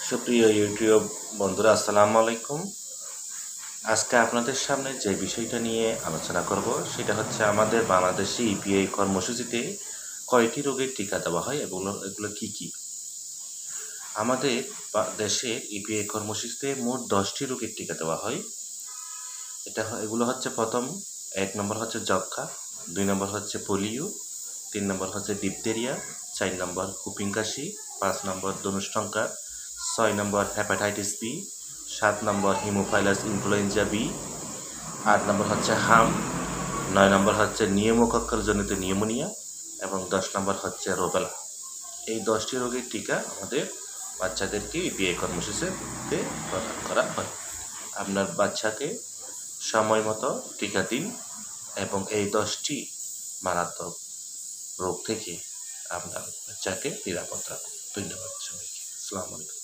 সুপ্রিয় ইউটিউব বন্ধুরা, আসসালামু আলাইকুম। আজকে আপনাদের সামনে যে বিষয়টা নিয়ে আলোচনা করব সেটা হচ্ছে আমাদের বাংলাদেশে ইপিআই কর্মসূচিতে কয়টি রোগের টিকা দেওয়া হয় এগুলো কি কি। আমাদের দেশে ইপিআই কর্মসূচিতে মোট 10টি রোগের টিকা দেওয়া হয়। এগুলো হচ্ছে প্রথম 1 নম্বর হচ্ছে যক্ষ্মা, 2 নম্বর হচ্ছে পোলিও, 3 নম্বর হচ্ছে ডিপথেরিয়া, 4 নম্বর কুপিং কাশি, 5 নম্বর ধনুষ্টঙ্কার, 6 নম্বর হেপাটাইটিস বি, 7 নম্বর হিমোফাইলাস ইনফ্লুয়েঞ্জা বি, 8 নম্বর হচ্ছে হাম, 9 নম্বর হচ্ছে নিউমোকক্কাল জনিত নিউমোনিয়া এবং 10 নম্বর হচ্ছে রোবেলা। এই 10টি রোগের টিকা আমাদের বাচ্চাদেরকে ইপিআই কর্মসূচিতে প্রদান করা হয়। আপনার বাচ্চাকে সময় মতো টিকা দিন এবং এই 10টি মারাত্মক রোগ থেকে আপনার বাচ্চাকে নিরাপদ রাখুন। ধন্যবাদ সবাইকে। আসসালামু আলাইকুম।